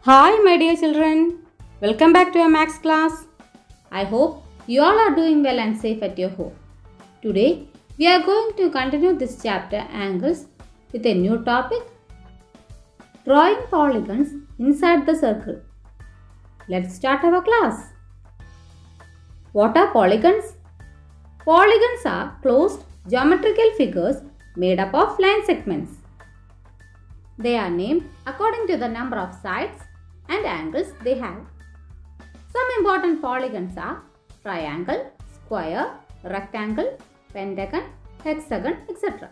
Hi my dear children, welcome back to our maths class. I hope you all are doing well and safe at your home. Today we are going to continue this chapter angles with a new topic, drawing polygons inside the circle. Let's start our class. What are polygons? Polygons are closed geometrical figures made up of line segments. They are named according to the number of sides and angles they have. Some important polygons are triangle, square, rectangle, pentagon, hexagon, etc.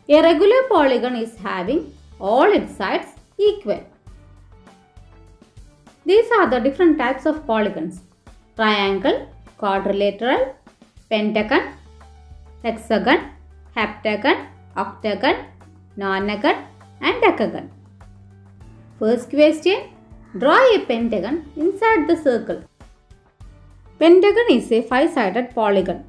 A regular polygon is having all its sides equal. These are the different types of polygons: triangle, quadrilateral, pentagon, hexagon, heptagon, octagon, nonagon and decagon. First question, draw a pentagon inside the circle. Pentagon is a five-sided polygon.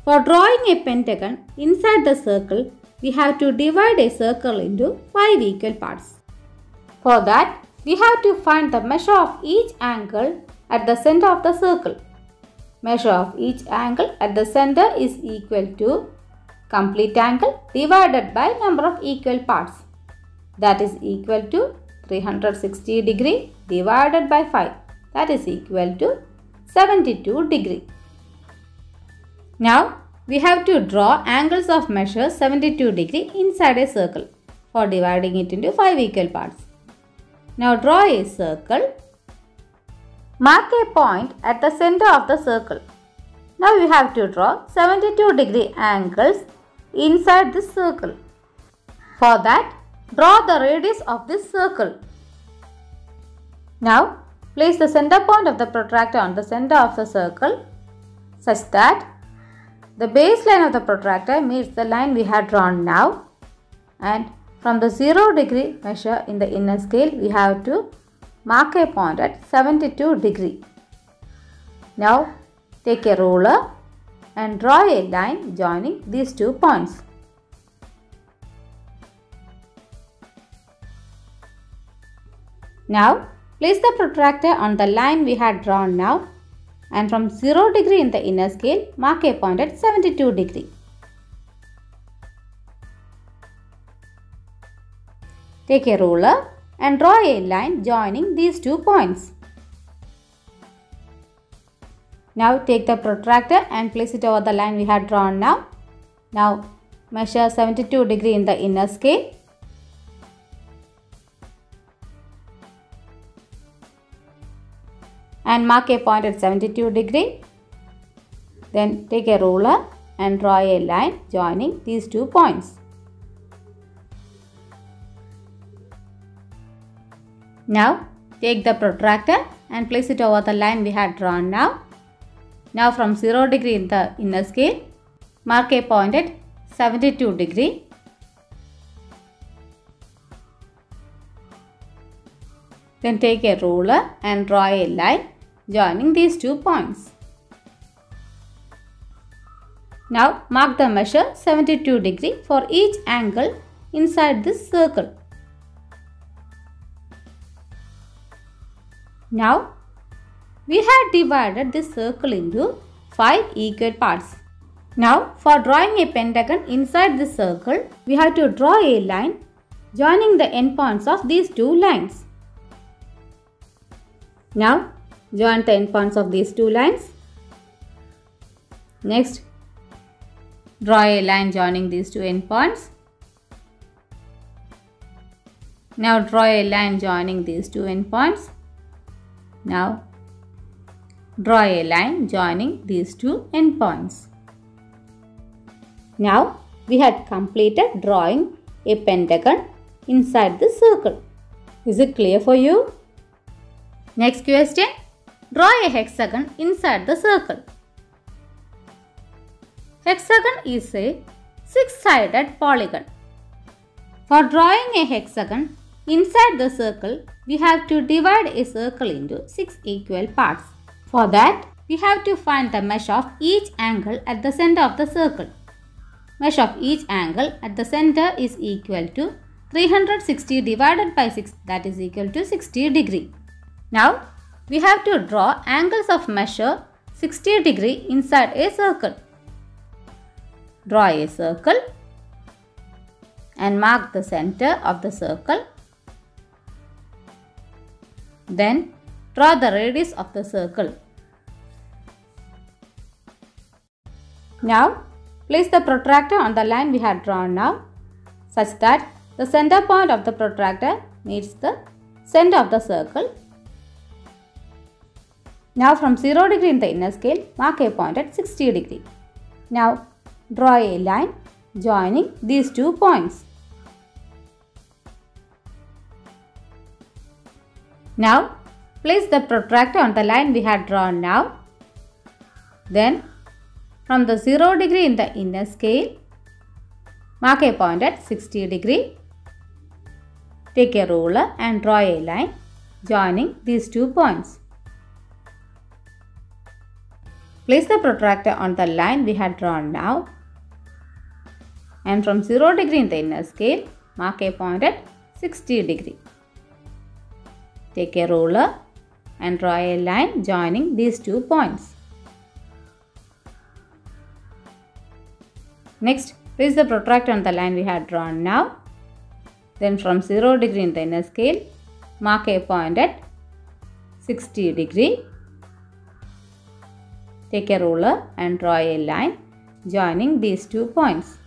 For drawing a pentagon inside the circle, we have to divide a circle into 5 equal parts. For that, we have to find the measure of each angle at the center of the circle. Measure of each angle at the center is equal to complete angle divided by number of equal parts. That is equal to 360 degree divided by 5. That is equal to 72 degree. Now we have to draw angles of measure 72 degree inside a circle for dividing it into 5 equal parts. Now draw a circle. Mark a point at the center of the circle. Now we have to draw 72 degree angles inside this circle. For that, draw the radius of this circle. Now, place the center point of the protractor on the center of the circle such that the baseline of the protractor meets the line we have drawn now, and from the 0 degree measure in the inner scale we have to mark a point at 72 degree. Now, take a ruler and draw a line joining these 2 points. Now, place the protractor on the line we had drawn now, and from 0 degree in the inner scale, mark a point at 72 degree. Take a ruler and draw a line joining these 2 points. Now take the protractor and place it over the line we had drawn now. Now measure 72 degree in the inner scale. And mark a point at 72 degree. Then take a ruler and draw a line joining these 2 points. Now take the protractor and place it over the line we had drawn now. Now from 0 degree in the inner scale, mark a point at 72 degree. Then take a ruler and draw a line joining these 2 points. Now mark the measure 72 degree for each angle inside this circle. Now we have divided this circle into 5 equal parts. Now for drawing a pentagon inside this circle, we have to draw a line joining the endpoints of these 2 lines. Now join the endpoints of these 2 lines. Next, draw a line joining these 2 endpoints. Now draw a line joining these 2 endpoints. Now draw a line joining these 2 endpoints. Now we had completed drawing a pentagon inside the circle. Is it clear for you? Next question, draw a hexagon inside the circle. Hexagon is a 6-sided polygon. For drawing a hexagon inside the circle, we have to divide a circle into 6 equal parts. For that, we have to find the measure of each angle at the center of the circle. Measure of each angle at the center is equal to 360 divided by 6, that is equal to 60 degree. Now we have to draw angles of measure 60 degree inside a circle. Draw a circle and mark the center of the circle. Then draw the radius of the circle. Now place the protractor on the line we have drawn now, such that the center point of the protractor meets the center of the circle. Now from 0 degree in the inner scale, mark a point at 60 degree. Now draw a line joining these 2 points. Now place the protractor on the line we had drawn now. Then from the 0 degree in the inner scale, mark a point at 60 degree. Take a ruler and draw a line joining these 2 points. Place the protractor on the line we had drawn now. And from 0 degree in the inner scale, mark a point at 60 degree. Take a ruler and draw a line joining these 2 points. Next, place the protractor on the line we had drawn now. Then from 0 degree in the inner scale, mark a point at 60 degree. Take a ruler and draw a line joining these 2 points.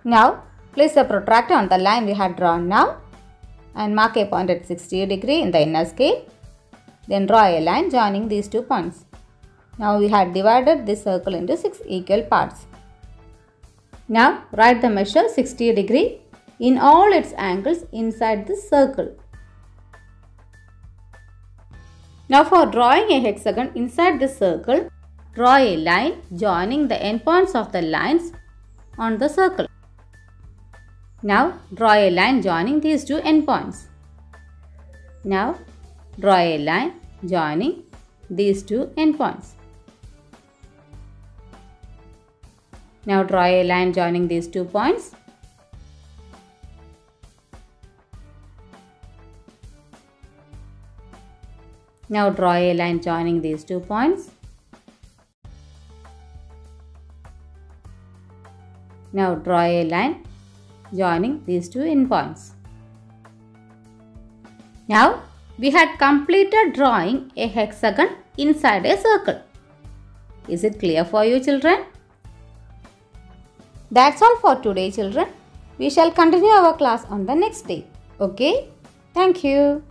Now, place the protractor on the line we had drawn now and mark a point at 60 degree in the inner scale. Then draw a line joining these 2 points. Now we had divided this circle into 6 equal parts. Now write the measure 60 degree in all its angles inside this circle. Now for drawing a hexagon inside this circle, draw a line joining the endpoints of the lines on the circle. Now draw a line joining these 2 endpoints. Now draw a line joining these 2 endpoints. Now draw a line joining these 2 points. Now draw a line joining these 2 points. Now draw a line joining these 2 endpoints. Now we had completed drawing a hexagon inside a circle. Is it clear for you, children? That's all for today, children. We shall continue our class on the next day. Okay? Thank you.